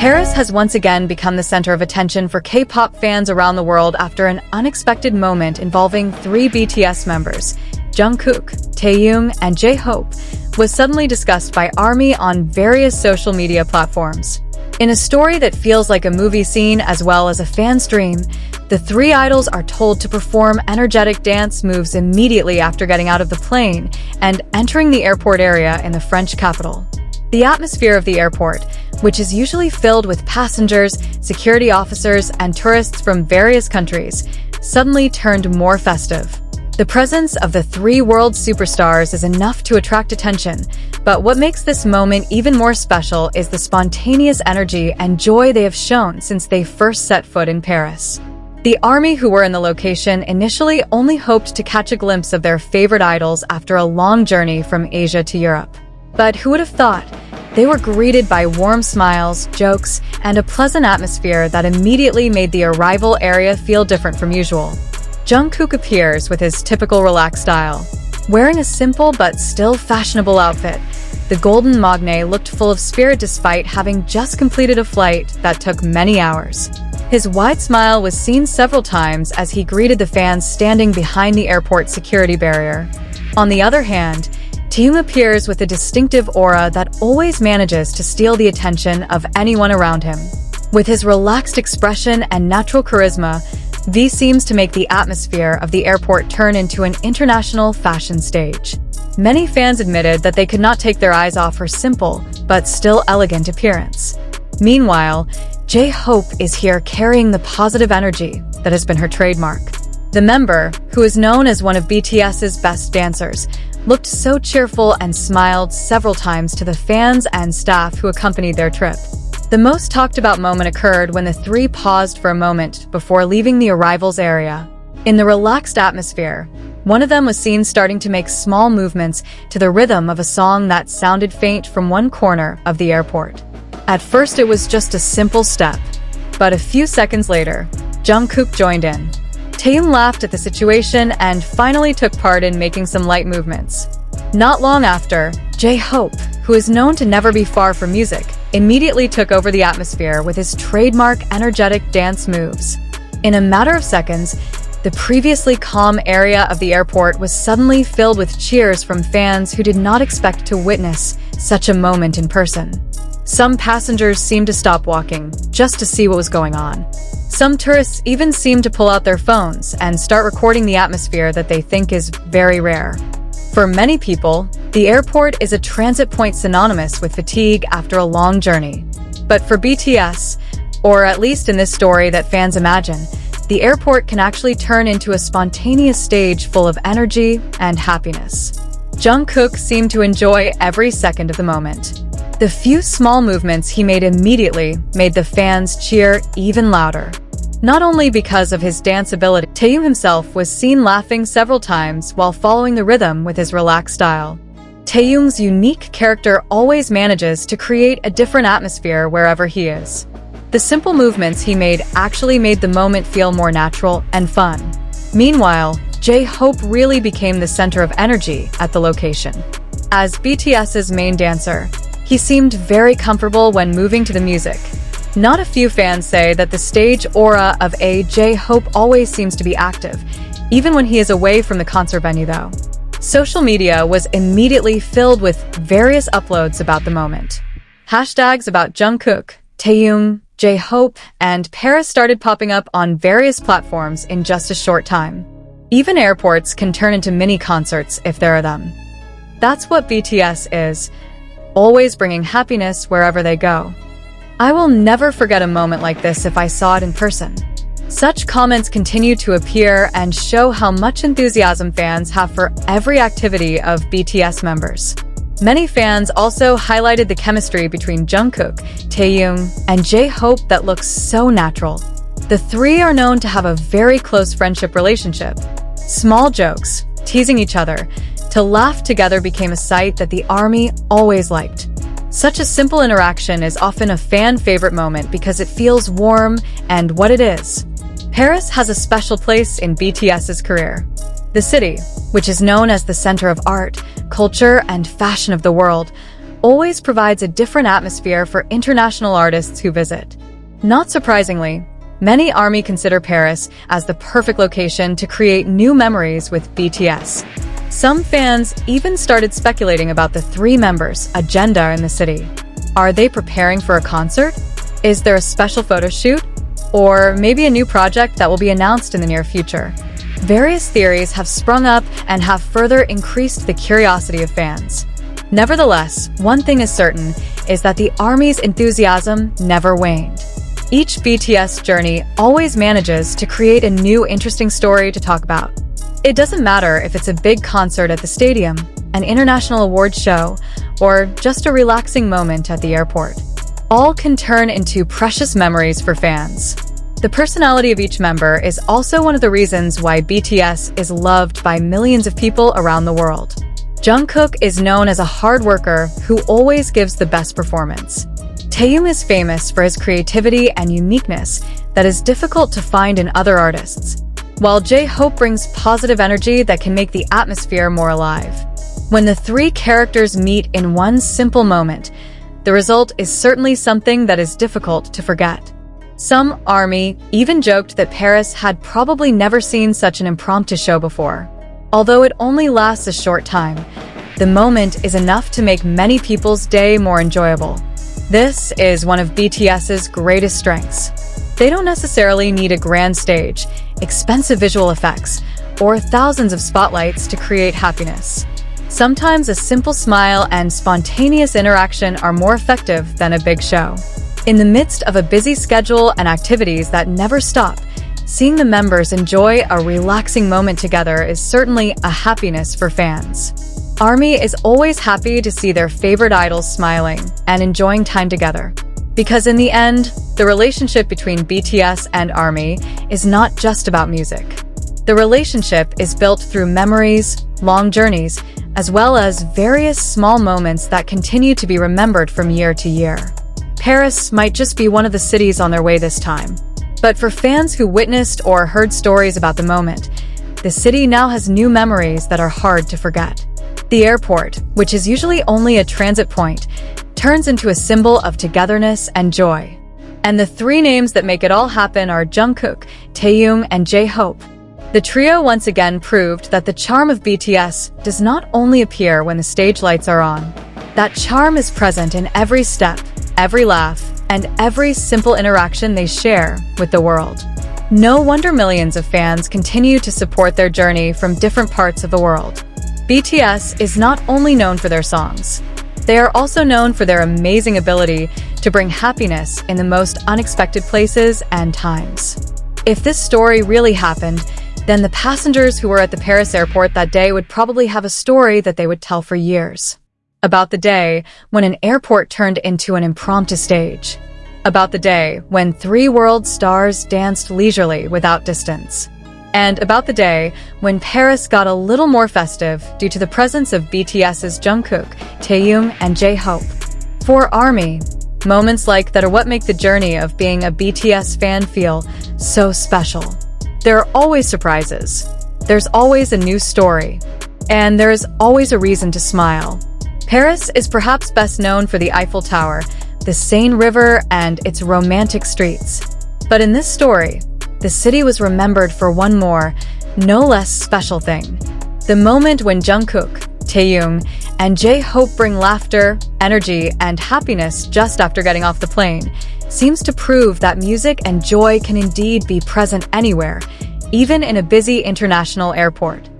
Paris has once again become the center of attention for K-pop fans around the world after an unexpected moment involving three BTS members, Jungkook, Taehyung, and JHope, was suddenly discussed by ARMY on various social media platforms. In a story that feels like a movie scene as well as a fan's dream, the three idols are told to perform energetic dance moves immediately after getting out of the plane and entering the airport area in the French capital. The atmosphere of the airport, which is usually filled with passengers, security officers, and tourists from various countries, suddenly turned more festive. The presence of the three world superstars is enough to attract attention, but what makes this moment even more special is the spontaneous energy and joy they have shown since they first set foot in Paris. The ARMY who were in the location initially only hoped to catch a glimpse of their favorite idols after a long journey from Asia to Europe. But who would have thought? They were greeted by warm smiles, jokes, and a pleasant atmosphere that immediately made the arrival area feel different from usual. Jungkook appears with his typical relaxed style. Wearing a simple but still fashionable outfit, the golden magne looked full of spirit despite having just completed a flight that took many hours. His wide smile was seen several times as he greeted the fans standing behind the airport security barrier. On the other hand, Taehyung appears with a distinctive aura that always manages to steal the attention of anyone around him. With his relaxed expression and natural charisma, V seems to make the atmosphere of the airport turn into an international fashion stage. Many fans admitted that they could not take their eyes off her simple, but still elegant appearance. Meanwhile, JHope is here carrying the positive energy that has been her trademark. The member, who is known as one of BTS's best dancers, looked so cheerful and smiled several times to the fans and staff who accompanied their trip. The most talked about moment occurred when the three paused for a moment before leaving the arrivals area. In the relaxed atmosphere, one of them was seen starting to make small movements to the rhythm of a song that sounded faint from one corner of the airport. At first it was just a simple step, but a few seconds later, Jungkook joined in. Taehyung laughed at the situation and finally took part in making some light movements. Not long after, JHope, who is known to never be far from music, immediately took over the atmosphere with his trademark energetic dance moves. In a matter of seconds, the previously calm area of the airport was suddenly filled with cheers from fans who did not expect to witness such a moment in person. Some passengers seemed to stop walking just to see what was going on. Some tourists even seemed to pull out their phones and start recording the atmosphere that they think is very rare. For many people, the airport is a transit point synonymous with fatigue after a long journey. But for BTS, or at least in this story that fans imagine, the airport can actually turn into a spontaneous stage full of energy and happiness. Jungkook seemed to enjoy every second of the moment. The few small movements he made immediately made the fans cheer even louder. Not only because of his dance ability, Taehyung himself was seen laughing several times while following the rhythm with his relaxed style. Taehyung's unique character always manages to create a different atmosphere wherever he is. The simple movements he made actually made the moment feel more natural and fun. Meanwhile, JHope really became the center of energy at the location. As BTS's main dancer, he seemed very comfortable when moving to the music. Not a few fans say that the stage aura of JHope always seems to be active, even when he is away from the concert venue though. Social media was immediately filled with various uploads about the moment. Hashtags about Jungkook, Taehyung, JHope, and Paris started popping up on various platforms in just a short time. Even airports can turn into mini concerts if there are them. That's what BTS is, always bringing happiness wherever they go. I will never forget a moment like this if I saw it in person. Such comments continue to appear and show how much enthusiasm fans have for every activity of BTS members. Many fans also highlighted the chemistry between Jungkook, Taehyung, and JHope that looks so natural. The three are known to have a very close friendship relationship. Small jokes, teasing each other, to laugh together became a sight that the ARMY always liked. Such a simple interaction is often a fan favorite moment because it feels warm and what it is. Paris has a special place in BTS's career. The city, which is known as the center of art, culture, and fashion of the world, always provides a different atmosphere for international artists who visit. Not surprisingly, many ARMY consider Paris as the perfect location to create new memories with BTS. Some fans even started speculating about the three members' agenda in the city. Are they preparing for a concert? Is there a special photo shoot? Or maybe a new project that will be announced in the near future? Various theories have sprung up and have further increased the curiosity of fans. Nevertheless, one thing is certain is that the ARMY's enthusiasm never waned. Each BTS journey always manages to create a new interesting story to talk about. It doesn't matter if it's a big concert at the stadium, an international awards show, or just a relaxing moment at the airport. All can turn into precious memories for fans. The personality of each member is also one of the reasons why BTS is loved by millions of people around the world. Jungkook is known as a hard worker who always gives the best performance. Taehyung is famous for his creativity and uniqueness that is difficult to find in other artists, while JHope brings positive energy that can make the atmosphere more alive. When the three characters meet in one simple moment, the result is certainly something that is difficult to forget. Some ARMY even joked that Paris had probably never seen such an impromptu show before. Although it only lasts a short time, the moment is enough to make many people's day more enjoyable. This is one of BTS's greatest strengths. They don't necessarily need a grand stage, expensive visual effects, or thousands of spotlights to create happiness. Sometimes a simple smile and spontaneous interaction are more effective than a big show. In the midst of a busy schedule and activities that never stop, seeing the members enjoy a relaxing moment together is certainly a happiness for fans. ARMY is always happy to see their favorite idols smiling and enjoying time together. Because in the end, the relationship between BTS and ARMY is not just about music. The relationship is built through memories, long journeys, as well as various small moments that continue to be remembered from year to year. Paris might just be one of the cities on their way this time. But for fans who witnessed or heard stories about the moment, the city now has new memories that are hard to forget. The airport, which is usually only a transit point, turns into a symbol of togetherness and joy. And the three names that make it all happen are Jungkook, Taehyung, and JHope. The trio once again proved that the charm of BTS does not only appear when the stage lights are on. That charm is present in every step, every laugh, and every simple interaction they share with the world. No wonder millions of fans continue to support their journey from different parts of the world. BTS is not only known for their songs, they are also known for their amazing ability to bring happiness in the most unexpected places and times. If this story really happened, then the passengers who were at the Paris airport that day would probably have a story that they would tell for years. About the day when an airport turned into an impromptu stage. About the day when three world stars danced leisurely without distance. And about the day when Paris got a little more festive due to the presence of BTS's Jungkook, Taehyung, and JHope. For ARMY, moments like that are what make the journey of being a BTS fan feel so special. There are always surprises. There's always a new story. And there is always a reason to smile. Paris is perhaps best known for the Eiffel Tower, the Seine River, and its romantic streets. But in this story, the city was remembered for one more, no less special thing. The moment when Jungkook, Taehyung, and JHope bring laughter, energy, and happiness just after getting off the plane seems to prove that music and joy can indeed be present anywhere, even in a busy international airport.